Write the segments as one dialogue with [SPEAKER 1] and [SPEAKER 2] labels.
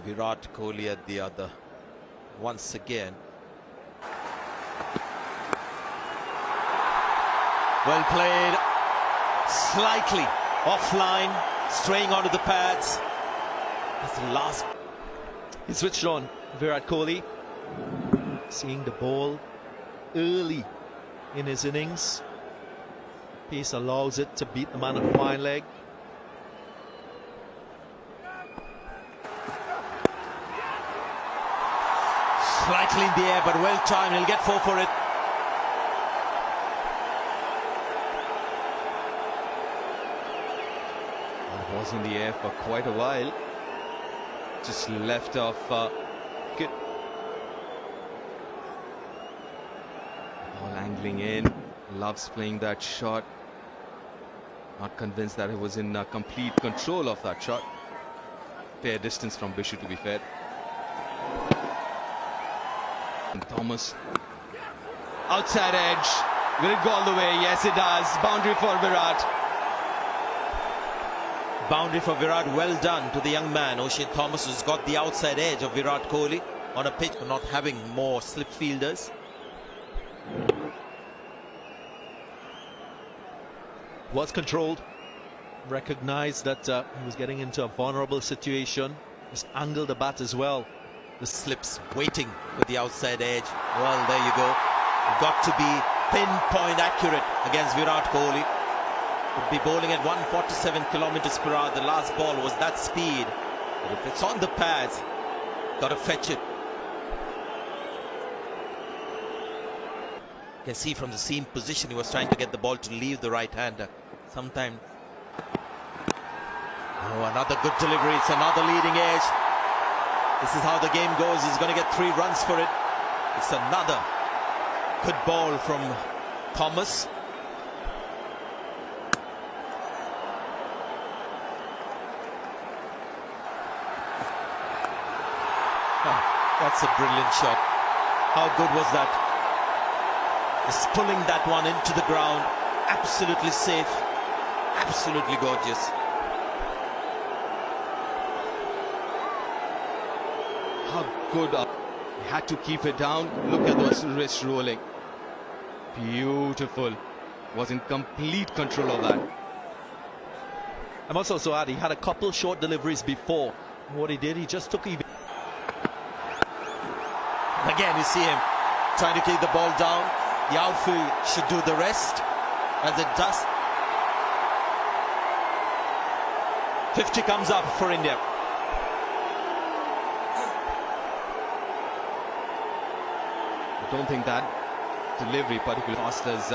[SPEAKER 1] Virat Kohli at the other once again. Well played, slightly offline, straying onto the pads. That's the last.
[SPEAKER 2] He switched on, Virat Kohli, seeing the ball early in his innings. Pace allows it to beat the man of fine leg.
[SPEAKER 1] Slightly in the air, but well timed. He'll get 4 for it.
[SPEAKER 3] It was in the air for quite a while. Just left off. Good. Ball angling in. Loves playing that shot. Not convinced that he was in complete control of that shot. Fair distance from Bishu, to be fair. And Thomas. Outside edge. Will it go all the way? Yes, it does. Boundary for Virat.
[SPEAKER 1] Boundary for Virat, well done to the young man. O'Shane Thomas has got the outside edge of Virat Kohli on a pitch for not having more slip fielders.
[SPEAKER 2] Was controlled, recognized that he was getting into a vulnerable situation. Just angled the bat as well.
[SPEAKER 1] The slips waiting with the outside edge. Well, there you go. Got to be pinpoint accurate against Virat Kohli. Would be bowling at 147 kilometers per hour. The last ball was that speed. But if it's on the pads, got to fetch it. You can see from the seam position he was trying to get the ball to leave the right-hander. Sometimes. Oh, another good delivery. It's another leading edge. This is how the game goes. He's going to get 3 runs for it. It's another good ball from Thomas. Oh, that's a brilliant shot. How good was that? Just pulling that one into the ground. Absolutely safe. Absolutely gorgeous.
[SPEAKER 3] How good. He had to keep it down. Look at those wrists rolling. Beautiful. Was in complete control of that.
[SPEAKER 2] I must also add, he had a couple short deliveries before. What he did, he just took even.
[SPEAKER 1] Again, you see him trying to keep the ball down. The outfield should do the rest, as it does. 50 comes up for India.
[SPEAKER 3] I don't think that delivery, particularly fast as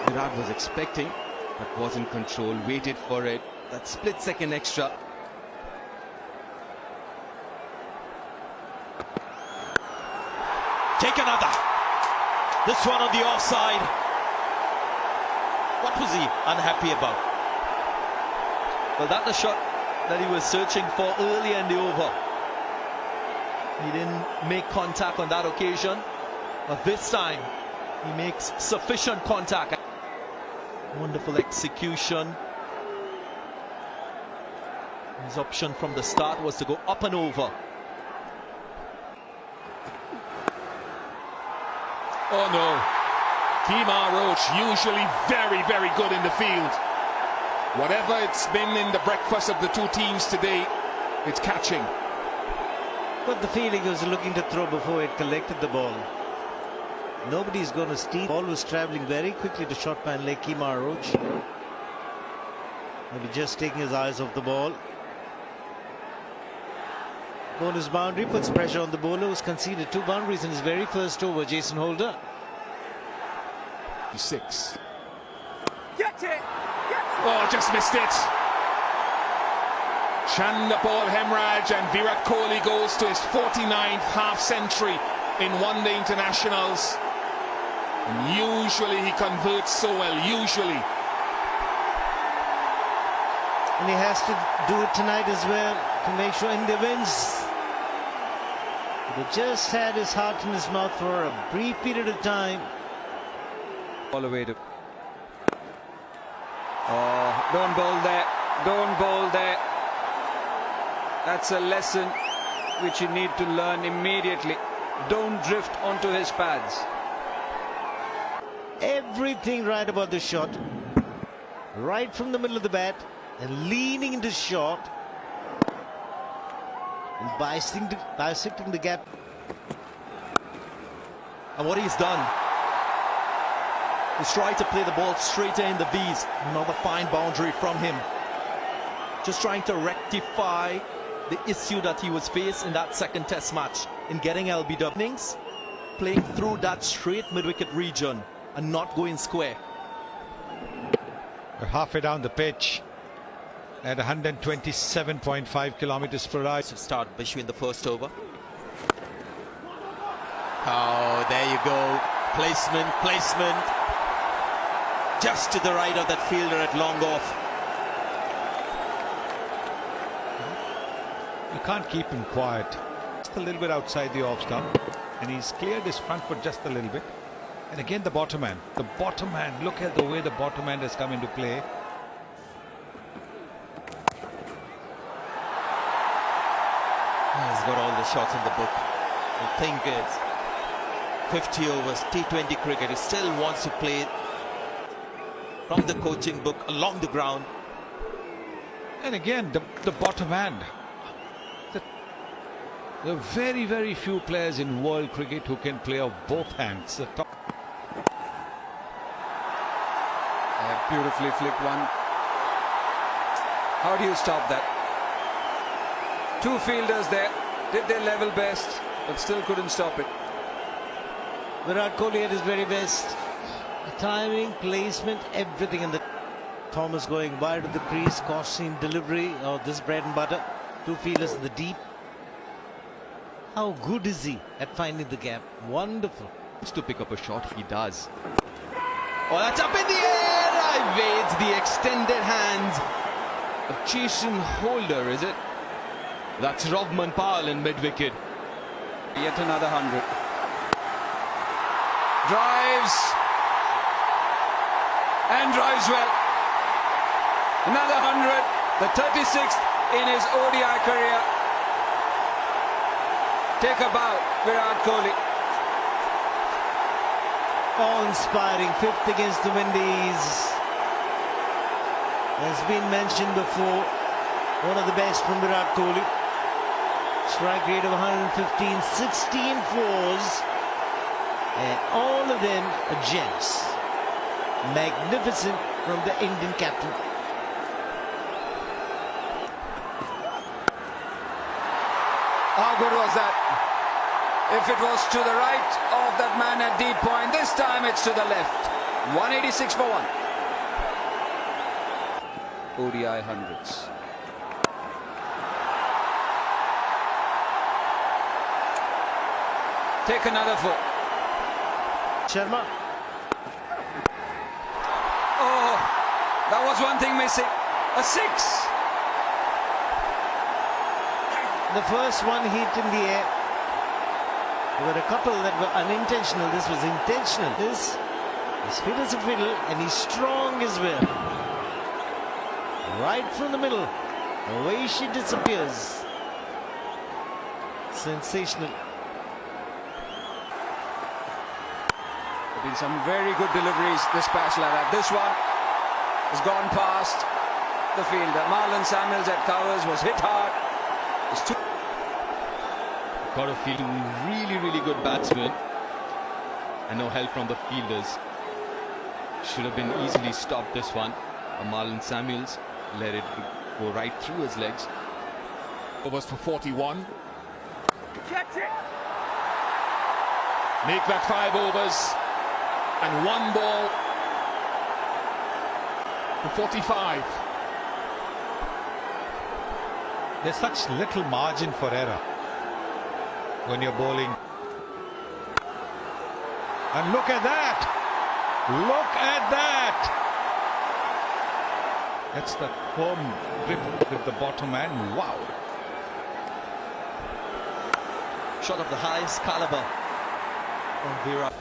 [SPEAKER 3] Virat was expecting, but was in control, waited for it. That split second extra.
[SPEAKER 1] Take another. This one on the offside. What was he unhappy about?
[SPEAKER 2] Well, that's the shot that he was searching for earlier in the over. He didn't make contact on that occasion, but this time he makes sufficient contact. Wonderful execution. His option from the start was to go up and over.
[SPEAKER 4] Oh no, Kemar Roach usually very, very good in the field. Whatever it's been in the breakfast of the two teams today, it's catching.
[SPEAKER 5] But the feeling was looking to throw before it collected the ball. Nobody's going to steal. Ball was travelling very quickly to short man leg Kemar Roach. Maybe just taking his eyes off the ball. Bonus boundary puts pressure on the bowler, who's conceded 2 boundaries in his very first over, Jason Holder.
[SPEAKER 4] 6. Get it! Oh, just missed it. Chandapal Hemraj, and Virat Kohli goes to his 49th half-century in one-day internationals. And usually he converts so well, usually.
[SPEAKER 5] And he has to do it tonight as well to make sure India wins. He just had his heart in his mouth for a brief period of time.
[SPEAKER 3] All the way to. Oh, don't bowl there. Don't bowl there. That's a lesson
[SPEAKER 6] which you need to learn immediately. Don't drift onto his pads.
[SPEAKER 5] Everything right about the shot. Right from the middle of the bat and leaning into shot. And bisecting the gap.
[SPEAKER 2] And what he's done is try to play the ball straight in the V's. Another fine boundary from him. Just trying to rectify the issue that he was faced in that second test match in getting LBW innings, playing through that straight mid-wicket region and not going square.
[SPEAKER 7] We're halfway down the pitch at 127.5 kilometers per hour.
[SPEAKER 1] To start Bishu in the first over. Oh, there you go. Placement. Just to the right of that fielder at long off.
[SPEAKER 7] You can't keep him quiet. Just a little bit outside the off stump. And he's cleared his front foot just a little bit. And again the bottom hand. The bottom hand. Look at the way the bottom hand has come into play.
[SPEAKER 1] He's got all the shots in the book. I think it's 50 overs, T20 cricket. He still wants to play from the coaching book along the ground.
[SPEAKER 7] And again the bottom hand. There are very, very few players in world cricket who can play off both hands. The top.
[SPEAKER 6] Beautifully flicked one. How do you stop that? Two fielders there, did their level best, but still couldn't stop it.
[SPEAKER 5] Virat Kohli at his very best. The timing, placement, everything in the... Thomas going wide of the crease, costing delivery of this bread and butter. Two fielders in the deep. How good is he at finding the gap? Wonderful.
[SPEAKER 3] To pick up a shot, he does. Oh, that's up in the air! Evades the extended hands of Jason Holder, is it? That's Rovman Pal in mid-wicket.
[SPEAKER 6] Yet another 100. Drives. And drives well. Another 100. The 36th in his ODI career. Take a bow, Virat Kohli.
[SPEAKER 5] Awe-inspiring, fifth against the Windies. Has been mentioned before, one of the best from Virat Kohli. Strike rate of 115, 16 fours, and all of them are gems. Magnificent from the Indian captain.
[SPEAKER 6] How good was that? If it was to the right of that man at deep point, this time it's to the left. 186 for one. ODI hundreds. Take another four.
[SPEAKER 5] Sharma.
[SPEAKER 6] Oh, that was one thing missing. A six.
[SPEAKER 5] The first one hit in the air. There were a couple that were unintentional. This was intentional. This is fit as a fiddle and he's strong as well. Right from the middle. Away she disappears. Sensational.
[SPEAKER 6] There have been some very good deliveries this patch like that. This one has gone past the fielder. Marlon Samuels at covers was hit hard. It's too
[SPEAKER 3] Got a feeling really good batsman. And no help from the fielders. Should have been easily stopped this one. Marlon Samuels let it go right through his legs.
[SPEAKER 4] Overs for 41. Make that 5 overs. And 1 ball for 45.
[SPEAKER 7] There's such little margin for error when you're bowling. And look at that! Look at that! That's the firm grip with the bottom hand. Wow!
[SPEAKER 2] Shot of the highest caliber from Virat.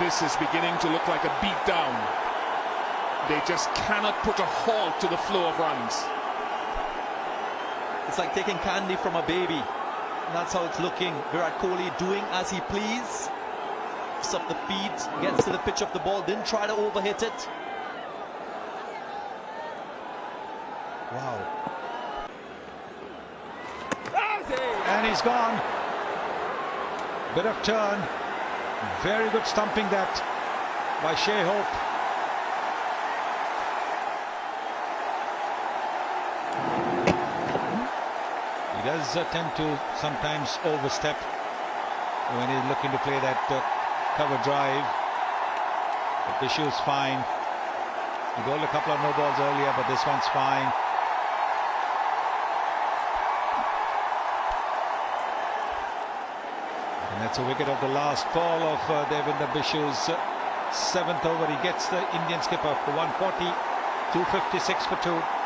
[SPEAKER 4] This is beginning to look like a beatdown. They just cannot put a halt to the flow of runs.
[SPEAKER 2] It's like taking candy from a baby. And that's how it's looking. Virat Kohli doing as he please. Lifts up the feet, gets to the pitch of the ball, didn't try to overhit it.
[SPEAKER 7] Wow. And he's gone. Bit of turn. Very good stumping that by Shea Hope. He does tend to sometimes overstep when he's looking to play that cover drive. But Bishu's fine. He bowled a couple of no balls earlier, but this one's fine. And that's a wicket of the last ball of Devinder Bishu's 7th over. He gets the Indian skipper for 140, 256 for 2.